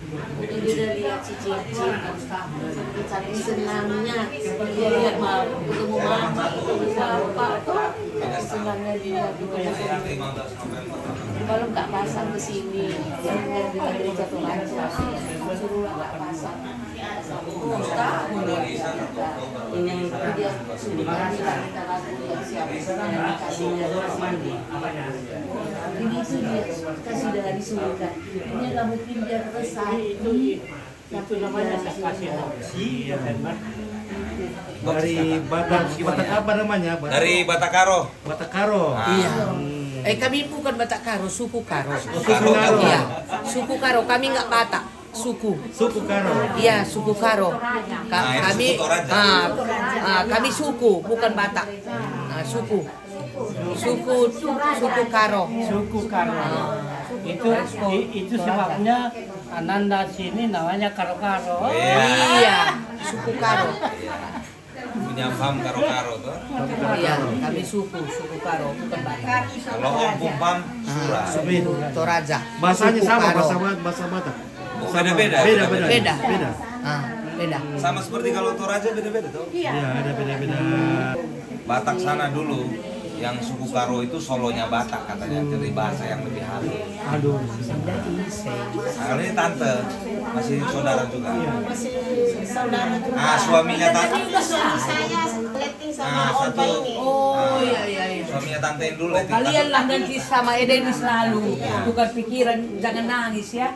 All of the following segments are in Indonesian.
Mungkin dia udah lihat si Cici, saking senangnya dia lihat ketemu mama, ketemu bapak, senangnya dia ketemu. Kalau nggak pasang ke sini, kita dari jatuh aja, suruh nggak pasang. Ini dia sudah kita lagu yang siapa ini itu dia kasih dari surga. Ini nggak mungkin dia resah. Itu namanya kasih opsi dari Batak apa namanya? Dari Batakaro. Batakaro. Iya. Kami bukan Batak Karo, suku Karo. Suku Karo. Iya, suku Karo. Kami nggak Batak, suku. Suku Karo. Iya, suku Karo. Kami, kami suku, bukan Batak. Suku. Suku Karo. Suku Karo. Itu sebabnya Ananda sini namanya Karo-Karo. Iya, suku Karo. Punya pam Karo-Karo tuh. Iya, kami suku Karo, bukan Batak. Kalau Om Pumpam Sura. Toraja. Bahasanya Suku sama, Karo. bahasa Batak. Beda-beda. Beda. Sama seperti kalau Toraja beda-beda tuh. Iya, ada beda-beda. Batak sana dulu yang suku Karo itu solonya Batak katanya, jadi bahasa yang lebih halus. Aduh. Kalau ini tante masih saudara juga. Saudara juga. Suaminya tante. Suami saya letting sama Satu. Opa ini. Oh iya. Suaminya tante dulu. Kalian lah nanti sama Eden selalu tukar pikiran, jangan nangis ya.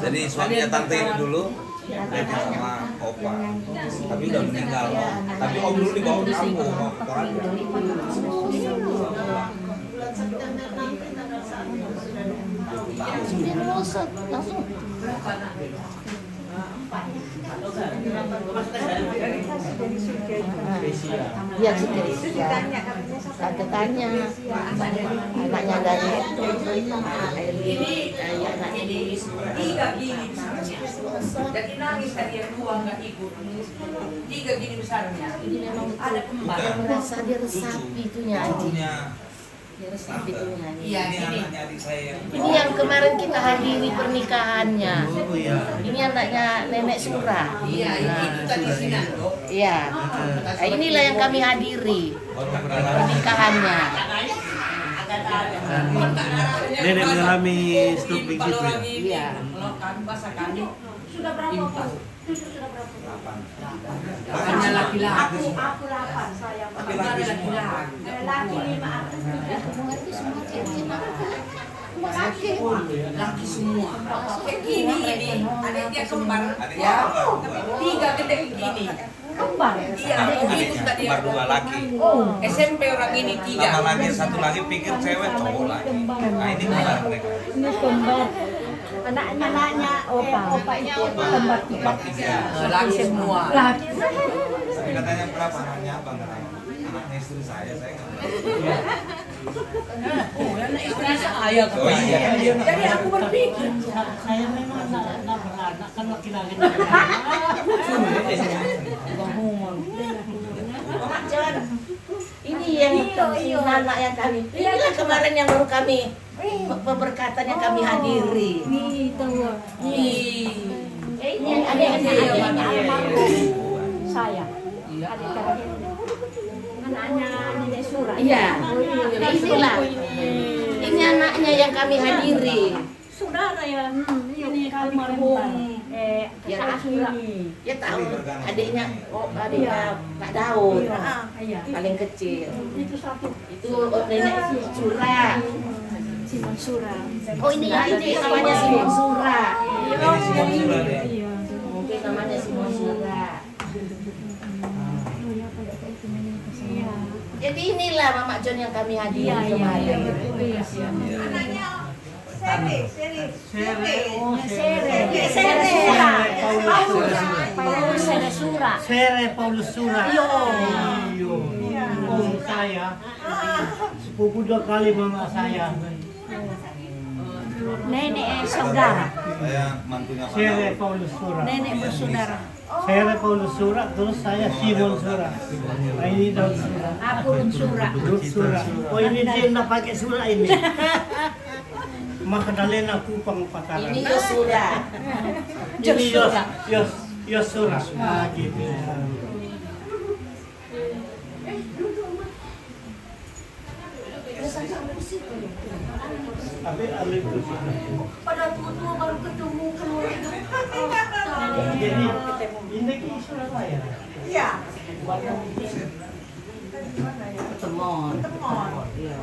Jadi suaminya tante ini dulu dating sama Opa, tapi udah meninggal. Tapi Om dulu dibawa ke kampung, mau ke Toraja. Bulan September nanti tanggal 1 langsung. Iya sih tante tanya anaknya dari Ini tiga gini besarnya. Jadi nangis tadi yang dua nggak ikut. Tiga gini besarnya. ini memang Ada kembar. dia merasa dia resapi itunya aja. Punya Dia resapi itunya. Iya, ini ini. anaknya adik saya. Ini yang kemarin kita hadiri pernikahannya. Oh iya. Ini anaknya nenek Sura. Iya, itu tadi Sinando. Iya. Nah, inilah yang kami hadiri pernikahannya. Nenek mengalami stroke begitu ya. Iya. Kalau kami bahasa kami sudah berapa? Hanya laki-laki. Aku 8 saya. Laki-laki semua. Laki 5. Laki semua. Kayak gini ini. Ada dia kembar. Adiknya Ya. kembar. Tiga gede gini. Kembar. Iya, begitu tadi. Kembar dua laki. SMP orang ini tiga. Tambah lagi satu lagi pikir cewek cowok lagi. Nah ini kembar mereka. Ini kembar. Anaknya opa itu kembar 3. Kembar tiga. Laki semua. Laki. Tapi katanya berapa anaknya abang? Anaknya istri saya nggak tahu. Oh, anak istri saya. Oh iya. Jadi aku berpikir. Saya memang anak beranak kan laki-laki. Mak John, ini yang anak yang kami. Inilah kemarin yang baru kami pemberkatan yang kami hadiri. Itu. Ini adik-adiknya Almarhum saya. Adik terakhir. Anaknya Nenek Sura. Iya. Nah, inilah. Ini anaknya yang kami hadiri. Saudara ya. Ini almarhum Ya, Sura. Ya tahu adiknya, adiknya Pak Daud. Iya. Paling kecil. Itu satu. Itu nenek Sura. Simon Sura. Oh ini namanya Simon Sura. Ini Simon Sura nih. Iya. Mungkin namanya Simon Sura. Iya. Jadi inilah Mama John yang kami hadiri Iya, kemarin. iya. Sere Paulus Sura. Iyo. Om saya. Sepupu 2 kali mama saya. Nenek saudara. Saya mantunya Pak Sere Daud. Paulus Sura. Nenek bersaudara. Sere Paulus Sura, terus saya Simon Sura. Nah, ini Daud Sura. Aku Sura. Daud Sura. Oh ini dia yang pakai Sura ini. Magdalena Kupang Pataran. Ini Yosura. Ini Yosura. Ah, gitu. Tapi alih itu. Pada tua baru ketemu keluarga. Jadi ini di Surabaya. Iya. Temon. Iya.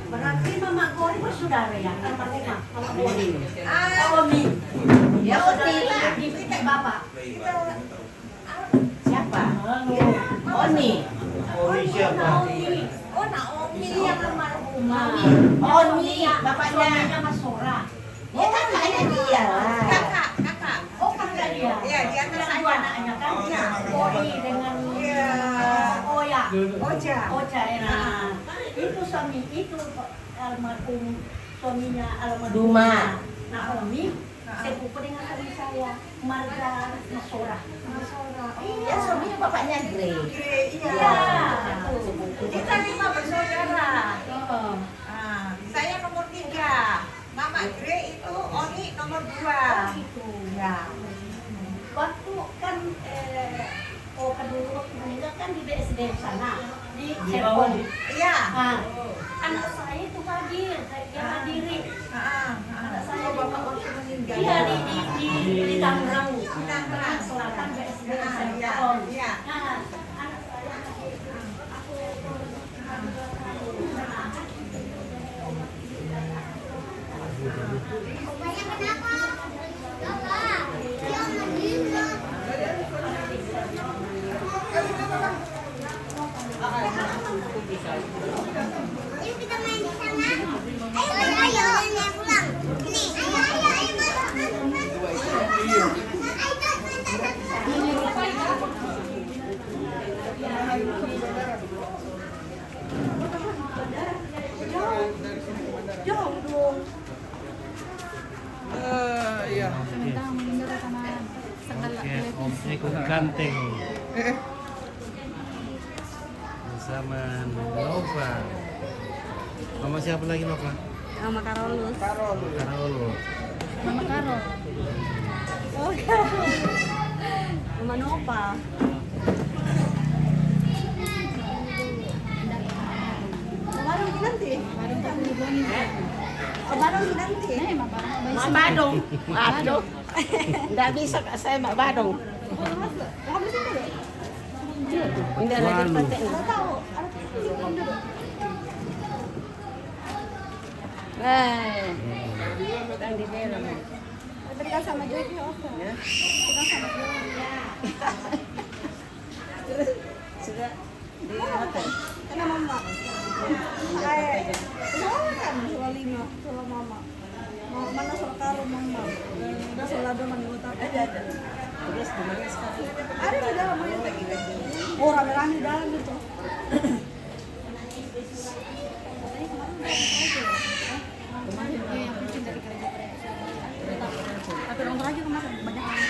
Berarti Mama Gori bersaudara ya? Almarhumah. Mama Gori. Ah, Omi. Ya, Saudara Omi. lagi kita bapak. Siapa? Anu, Oni. Oni siapa? Naomi. Oh Naomi yang almarhumah. Oni, bapaknya. Suaminya Mas Sora. Ya kakaknya dia lah. kakak. Oh kakak dia. Iya, dia anak Yang saya. dua anaknya kan? Iya. Gori dengan Iya. Oya. Oja. Ocha enak. Itu suami itu almarhum suaminya almarhum Duma. Naomi. Sepupu dengan adik saya Marga Masora. Ya suaminya bapaknya Grey. Iya. Iya. Kita 5 bersaudara. Oh. Ah, saya nomor 3. Mama Gre itu Oni nomor 2. Itu. Ya. Waktu kan dulu waktu meninggal kan di BSD sana di bawah. Serpong. Iya. Nah, anak saya itu hadir, dia hadiri. Anak saya bapak waktu meninggal. Iya di Tangerang. Tangerang. Selatan BSD Iya. Serpong. Iya. Nah, anak saya hadir. Yuk kita main di sana. Ayo, ayo, pulang. Ini, Jauh dong. Iya. Oke, Om Eko Ganteng bersama Nova. Mama siapa lagi Nova? Mama Karolus. Karolo. Mama Karol. Oh, Mama Nova. Baru nanti. Baru nanti. Mak Badung. Aduh. Enggak bisa Kak saya Mak Badung. Tidak ada di pantai. Kan di dalam. Berikan sama Joy, oke. Berikan sama Joy. Sudah di hotel. Karena Mama. Kan soal 5, soal Mama. Mana soal Karo Mama. Udah soal ada mana utang. Ada. Terus di mana sekarang? Ada di dalam mana? Oh, rame-rame di dalam gitu. Tapi nonton aja kemarin banyak orang.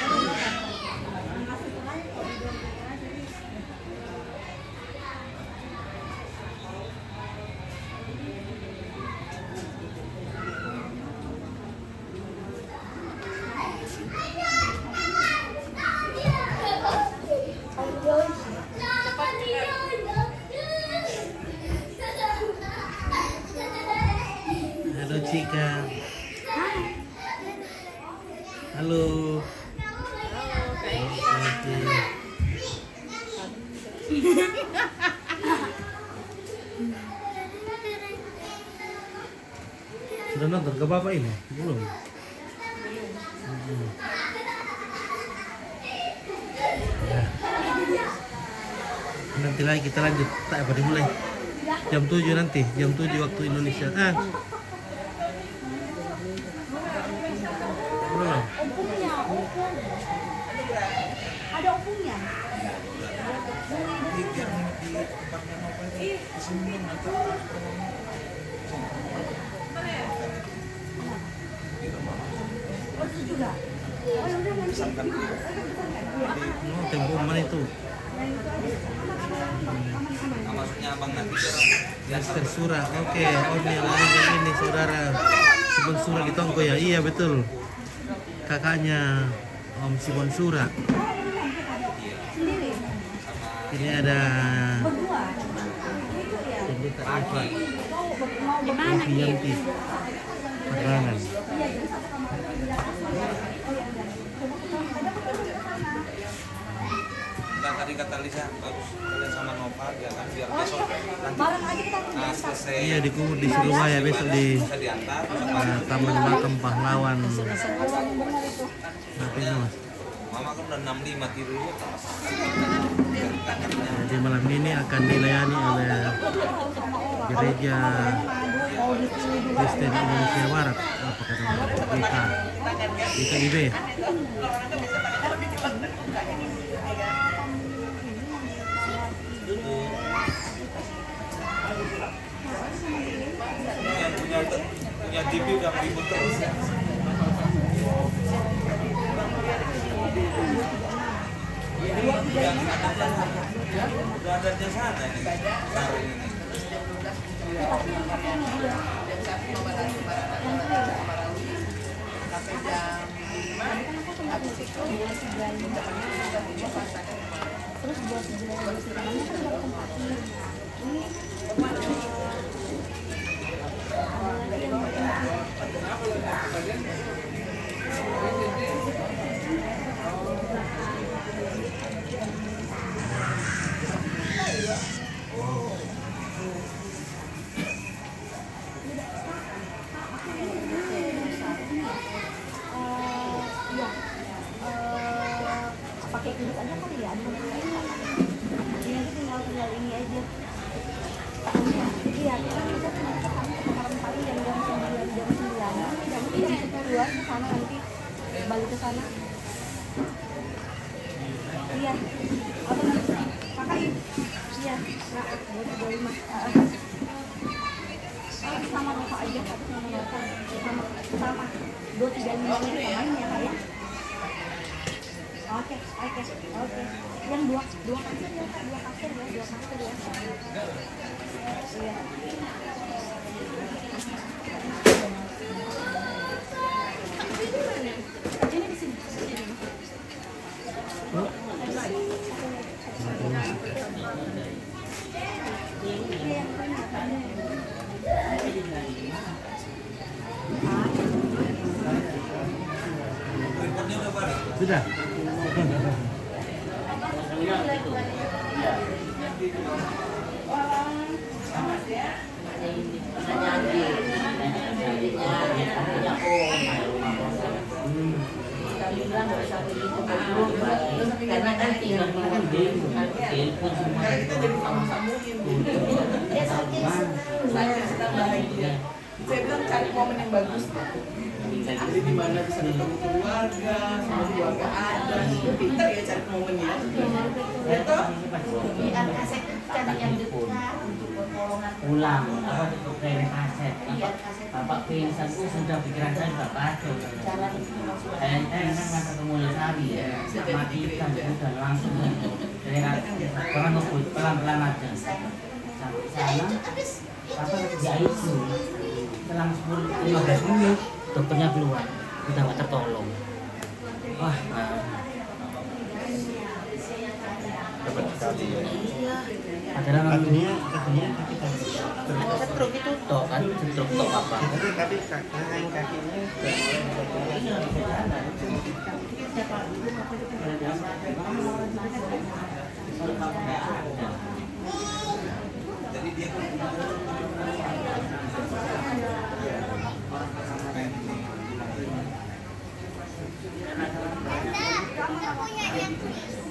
Halo Cika. Halo. Oke. Sudah nonton ke Bapak ini? Belum. Ya. Nanti lagi kita lanjut. Tak apa dimulai. Jam 7 nanti, jam 7 waktu Indonesia. Belum. Opungnya, opung. Ada opungnya. Oh, itu juga. Oh, ya udah nanti. Oh, tempo mana itu? Maksudnya abang nanti Master Surah. Oke, Om yang ini saudara. Simon Sura di Tongko ya? Iya betul. Kakaknya Om Simon Sura. Sendiri. Ini ada Berdua. Pendeta Eva Mau gimana Yanti Perangan. Iya, jadi satu kamar lagi di atas. Oh iya, enggak. Coba kita ada petunjuk ke sana. Nah, tadi kata Lisa harus kalian sama Nova ya kan biar besok nanti Bareng aja kita kerja. selesai Iya dikubur di Surabaya besok di bisa diantar bisa Taman Makam Pahlawan. Benar itu. Tapi Mas, Mama kan udah 65 tidur. jadi malam ini akan dilayani oleh Gereja Kristen Indonesia Barat. Apa kata GKIB? Yang punya TV udah ribut terus. Udah ada di sana ini. Hari ini. Terus buat belajar sekarang kan ada tempatnya. Ini pakai kredit aja kali ya, ada ini aja tinggal ini aja. Iya, kita cuma sekarang paling jam 9 jam 9. Jam 10 ke sana nanti balik ke sana. Iya. Apa nanti? Kakak iya. Nah, 25. Sama Nova aja, sama Nova. Sama 235 ini pemain ya, Kak ya. Oke. Yang dua kasir ya, dua kasir ya. Iya. Ini di sini. Rekodnya udah balik. Sudah. Karena kan tinggal telepon semua kita jadi sama-samuin. Saya sedang bahagia. Saya bilang cari momen yang bagus. Jadi di mana bisa ketemu keluarga, sama keluarga ada. Pinter ya cari momennya. Ya toh? Kan kaset cari yang dekat untuk pertolongan. Pulang apa untuk dari kaset. Iya, kaset. Bapak pingsan sudah pikiran saya sudah kacau. Jalan itu masuk. Saya kan masa ketemu Sari ya, matikan sudah langsung dari jangan ngebut pelan-pelan aja. Sampai sana, apa di ICU selang 10-15 menit dokternya keluar, udah nggak tertolong. Wah, padahal Katanya kita stroke itu toh kan, stroke toh apa? tapi kakinya Jadi dia Kamu punya Netflix.